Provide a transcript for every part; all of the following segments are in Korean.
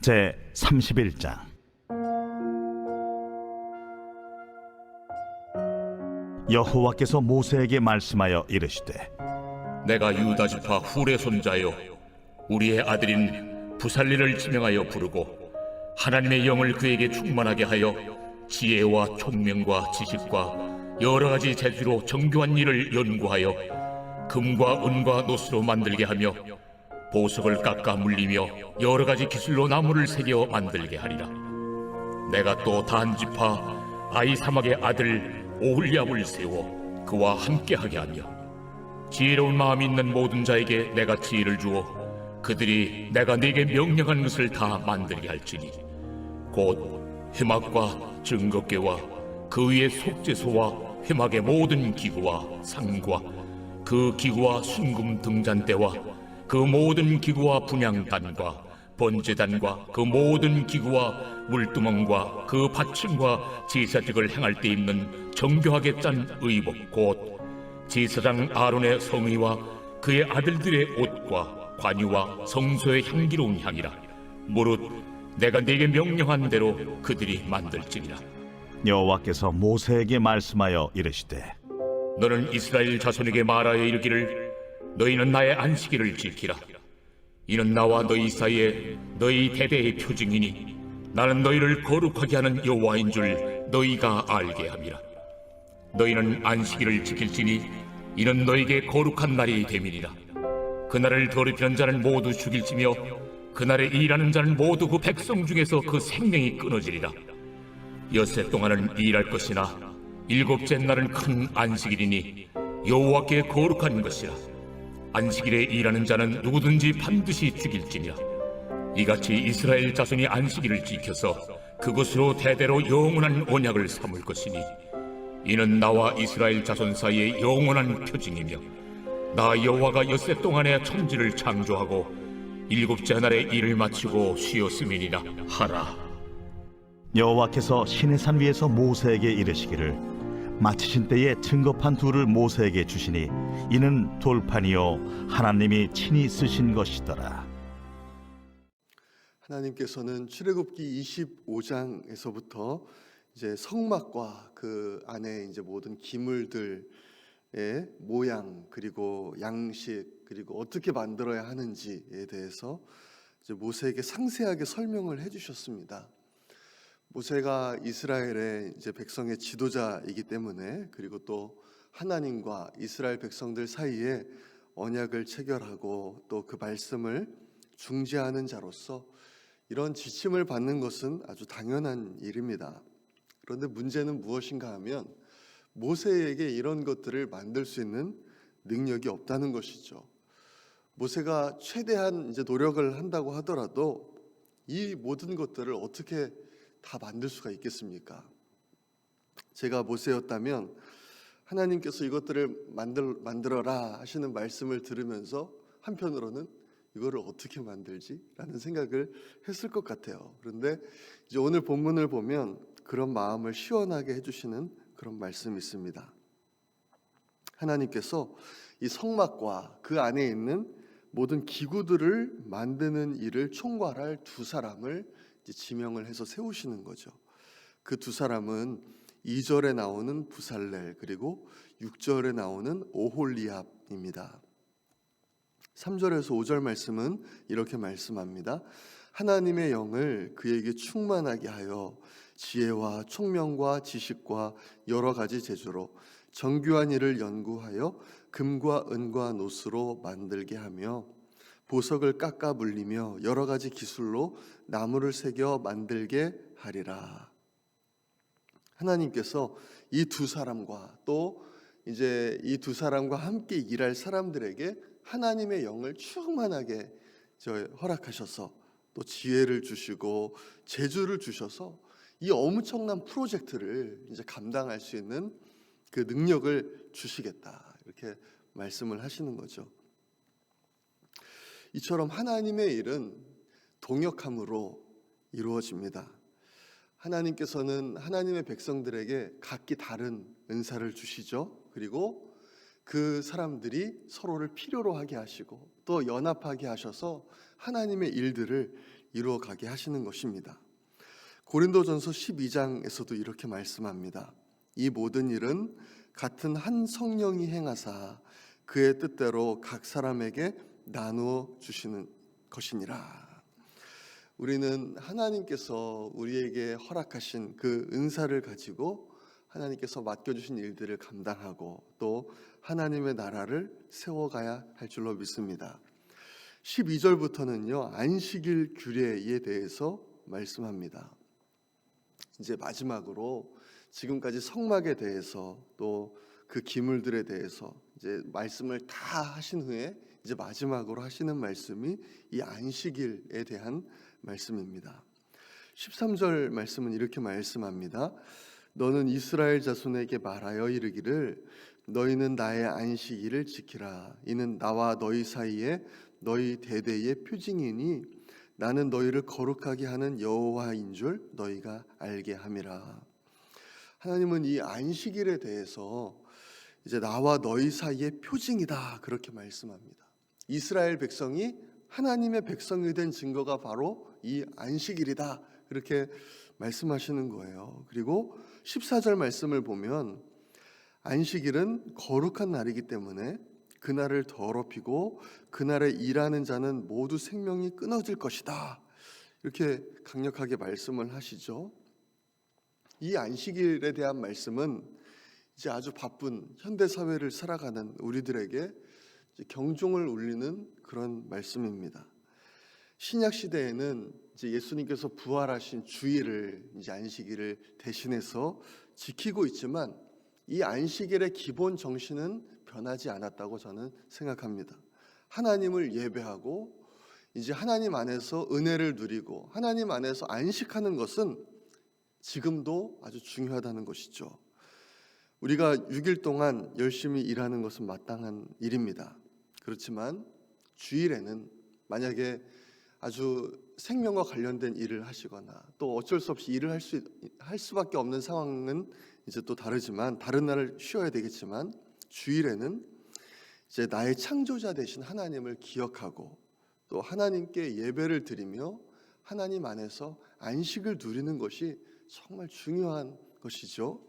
제 31장. 여호와께서 모세에게 말씀하여 이르시되, 내가 유다 지파 훌의 손자요 우리의 아들인 부살리를 지명하여 부르고 하나님의 영을 그에게 충만하게 하여 지혜와 총명과 지식과 여러 가지 재주로 정교한 일을 연구하여 금과 은과 노스로 만들게 하며 보석을 깎아 물리며 여러 가지 기술로 나무를 새겨 만들게 하리라. 내가 또 단 지파 아히사막의 아들 오홀리압을 세워 그와 함께하게 하며 지혜로운 마음이 있는 모든 자에게 내가 지혜를 주어 그들이 내가 네게 명령한 것을 다 만들게 할지니 곧 회막과 증거궤와 그 위에 속죄소와 회막의 모든 기구와 상과 그 기구와 순금 등잔대와 그 모든 기구와 분향단과 번제단과 그 모든 기구와 물두멍과 그 받침과 제사직을 행할 때 입는 정교하게 짠 의복 곧 제사장 아론의 성의와 그의 아들들의 옷과 관유와 성소의 향기로운 향이라. 무릇 내가 네게 명령한 대로 그들이 만들지니라. 여호와께서 모세에게 말씀하여 이르시되, 너는 이스라엘 자손에게 말하여 이르기를 너희는 나의 안식일을 지키라. 이는 나와 너희 사이에 너희 대대의 표징이니 나는 너희를 거룩하게 하는 여호와인 줄 너희가 알게 함이라. 너희는 안식일을 지킬지니 이는 너희에게 거룩한 날이 됨이니라. 그날을 더럽히는 자는 모두 죽일지며 그날에 일하는 자는 모두 그 백성 중에서 그 생명이 끊어지리라. 엿새 동안은 일할 것이나 일곱째 날은 큰 안식일이니 여호와께 거룩한 것이라. 안식일에 일하는 자는 누구든지 반드시 죽일지니라. 이같이 이스라엘 자손이 안식일을 지켜서 그것으로 대대로 영원한 언약을 삼을 것이니 이는 나와 이스라엘 자손 사이의 영원한 표징이며 나 여호와가 엿새 동안에 천지를 창조하고 일곱째 날에 일을 마치고 쉬었음이니라 하라. 여호와께서 시내산 위에서 모세에게 이르시기를, 마치신 때에 증거판 둘을 모세에게 주시니 이는 돌판이요 하나님이 친히 쓰신 것이더라. 하나님께서는 출애굽기 25장에서부터 이제 성막과 그 안에 이제 모든 기물들의 모양 그리고 양식 그리고 어떻게 만들어야 하는지에 대해서 이제 모세에게 상세하게 설명을 해주셨습니다. 모세가 이스라엘의 이제 백성의 지도자이기 때문에 그리고 또 하나님과 이스라엘 백성들 사이에 언약을 체결하고 또 그 말씀을 중재하는 자로서 이런 지침을 받는 것은 아주 당연한 일입니다. 그런데 문제는 무엇인가 하면 모세에게 이런 것들을 만들 수 있는 능력이 없다는 것이죠. 모세가 최대한 이제 노력을 한다고 하더라도 이 모든 것들을 어떻게 다 만들 수가 있겠습니까? 제가 모세였다면 하나님께서 이것들을 만들어라 하시는 말씀을 들으면서 한편으로는 이거를 어떻게 만들지? 라는 생각을 했을 것 같아요. 그런데 이제 오늘 본문을 보면 그런 마음을 시원하게 해주시는 그런 말씀이 있습니다. 하나님께서 이 성막과 그 안에 있는 모든 기구들을 만드는 일을 총괄할 두 사람을 이제 지명을 해서 세우시는 거죠. 그 두 사람은 2절에 나오는 부살렐 그리고 6절에 나오는 오홀리압입니다. 3절에서 5절 말씀은 이렇게 말씀합니다. 하나님의 영을 그에게 충만하게 하여 지혜와 총명과 지식과 여러 가지 재주로 정교한 일을 연구하여 금과 은과 노스로 만들게 하며 보석을 깎아 물리며 여러 가지 기술로 나무를 새겨 만들게 하리라. 하나님께서 이 두 사람과 또 이제 이 두 사람과 함께 일할 사람들에게 하나님의 영을 충만하게 허락하셔서 또 지혜를 주시고 재주를 주셔서 이 엄청난 프로젝트를 이제 감당할 수 있는 그 능력을 주시겠다 이렇게 말씀을 하시는 거죠. 이처럼 하나님의 일은 동역함으로 이루어집니다. 하나님께서는 하나님의 백성들에게 각기 다른 은사를 주시죠. 그리고 그 사람들이 서로를 필요로 하게 하시고 또 연합하게 하셔서 하나님의 일들을 이루어가게 하시는 것입니다. 고린도전서 12장에서도 이렇게 말씀합니다. 이 모든 일은 같은 한 성령이 행하사 그의 뜻대로 각 사람에게 나누어 주시는 것이니라. 우리는 하나님께서 우리에게 허락하신 그 은사를 가지고 하나님께서 맡겨주신 일들을 감당하고 또 하나님의 나라를 세워가야 할 줄로 믿습니다. 12절부터는요 안식일 규례에 대해서 말씀합니다. 이제 마지막으로 지금까지 성막에 대해서 또 그 기물들에 대해서 이제 말씀을 다 하신 후에 이제 마지막으로 하시는 말씀이 이 안식일에 대한 말씀입니다. 13절 말씀은 이렇게 말씀합니다. 너는 이스라엘 자손에게 말하여 이르기를 너희는 나의 안식일을 지키라. 이는 나와 너희 사이에 너희 대대의 표징이니 나는 너희를 거룩하게 하는 여호와인 줄 너희가 알게 함이라. 하나님은 이 안식일에 대해서 이제 나와 너희 사이의 표징이다 그렇게 말씀합니다. 이스라엘 백성이 하나님의 백성이 된 증거가 바로 이 안식일이다 그렇게 말씀하시는 거예요. 그리고 14절 말씀을 보면 안식일은 거룩한 날이기 때문에 그날을 더럽히고 그날에 일하는 자는 모두 생명이 끊어질 것이다 이렇게 강력하게 말씀을 하시죠. 이 안식일에 대한 말씀은 이제 아주 바쁜 현대 사회를 살아가는 우리들에게 경종을 울리는 그런 말씀입니다. 신약 시대에는 이제 예수님께서 부활하신 주일을 이제 안식일을 대신해서 지키고 있지만 이 안식일의 기본 정신은 변하지 않았다고 저는 생각합니다. 하나님을 예배하고 이제 하나님 안에서 은혜를 누리고 하나님 안에서 안식하는 것은 지금도 아주 중요하다는 것이죠. 우리가 6일 동안 열심히 일하는 것은 마땅한 일입니다. 그렇지만 주일에는 만약에 아주 생명과 관련된 일을 하시거나 또 어쩔 수 없이 일을 할 수밖에 없는 상황은 이제 또 다르지만 다른 날을 쉬어야 되겠지만 주일에는 이제 나의 창조자 되신 하나님을 기억하고 또 하나님께 예배를 드리며 하나님 안에서 안식을 누리는 것이 정말 중요한 것이죠.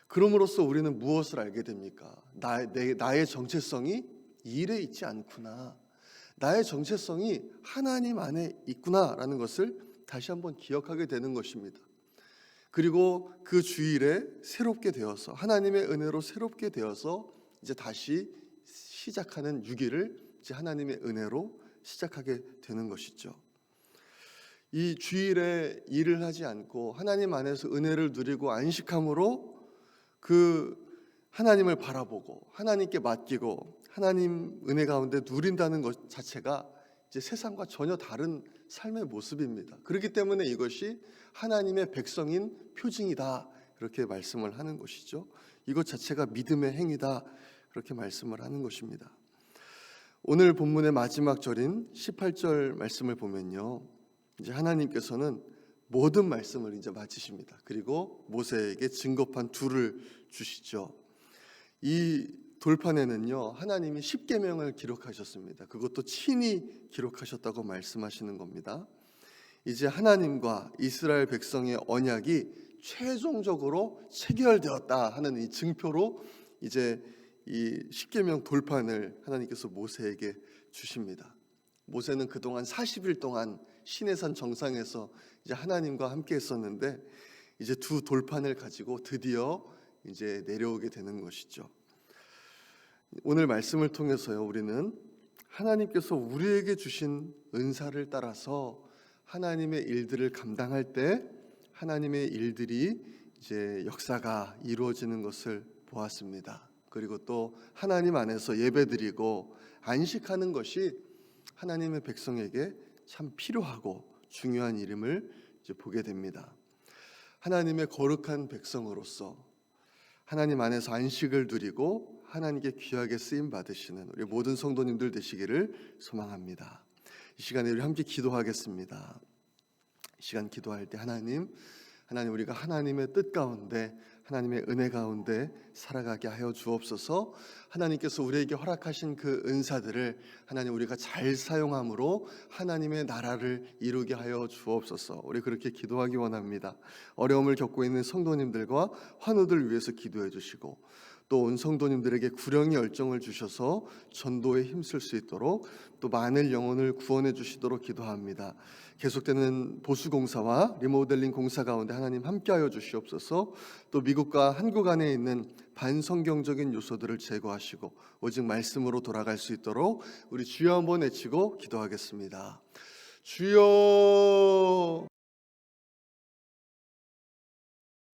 그럼으로써 우리는 무엇을 알게 됩니까? 나의 정체성이 일에 있지 않구나. 나의 정체성이 하나님 안에 있구나라는 것을 다시 한번 기억하게 되는 것입니다. 그리고 그 주일에 새롭게 되어서 하나님의 은혜로 새롭게 되어서 이제 다시 시작하는 6일을 이제 하나님의 은혜로 시작하게 되는 것이죠. 이 주일에 일을 하지 않고 하나님 안에서 은혜를 누리고 안식함으로 그 하나님을 바라보고 하나님께 맡기고 하나님 은혜 가운데 누린다는 것 자체가 이제 세상과 전혀 다른 삶의 모습입니다. 그렇기 때문에 이것이 하나님의 백성인 표징이다 그렇게 말씀을 하는 것이죠. 이것 자체가 믿음의 행위다 그렇게 말씀을 하는 것입니다. 오늘 본문의 마지막 절인 18절 말씀을 보면요, 이제 하나님께서는 모든 말씀을 이제 마치십니다. 그리고 모세에게 증거판 2를 주시죠. 이 돌판에는요 하나님이 10계명을 기록하셨습니다. 그것도 친히 기록하셨다고 말씀하시는 겁니다. 이제 하나님과 이스라엘 백성의 언약이 최종적으로 체결되었다 하는 이 증표로 이제 이 10계명 돌판을 하나님께서 모세에게 주십니다. 모세는 그동안 40일 동안 시내산 정상에서 이제 하나님과 함께 했었는데 이제 2 돌판을 가지고 드디어 이제 내려오게 되는 것이죠. 오늘 말씀을 통해서요 우리는 하나님께서 우리에게 주신 은사를 따라서 하나님의 일들을 감당할 때 하나님의 일들이 이제 역사가 이루어지는 것을 보았습니다. 그리고 또 하나님 안에서 예배드리고 안식하는 것이 하나님의 백성에게 참 필요하고 중요한 일임을 이제 보게 됩니다. 하나님의 거룩한 백성으로서 하나님 안에서 안식을 누리고 하나님께 귀하게 쓰임 받으시는 우리 모든 성도님들 되시기를 소망합니다. 이 시간에 우리 함께 기도하겠습니다. 이 시간 기도할 때 하나님 우리가 하나님의 뜻 가운데 하나님의 은혜 가운데 살아가게 하여 주옵소서. 하나님께서 우리에게 허락하신 그 은사들을 하나님 우리가 잘 사용함으로 하나님의 나라를 이루게 하여 주옵소서. 우리 그렇게 기도하기 원합니다. 어려움을 겪고 있는 성도님들과 환우들 위해서 기도해 주시고 또 온 성도님들에게 구령의 열정을 주셔서 전도에 힘쓸 수 있도록 또 많은 영혼을 구원해 주시도록 기도합니다. 계속되는 보수공사와 리모델링 공사 가운데 하나님 함께하여 주시옵소서. 또 미국과 한국 안에 있는 반성경적인 요소들을 제거하시고 오직 말씀으로 돌아갈 수 있도록 우리 주여 한번 외치고 기도하겠습니다. 주여.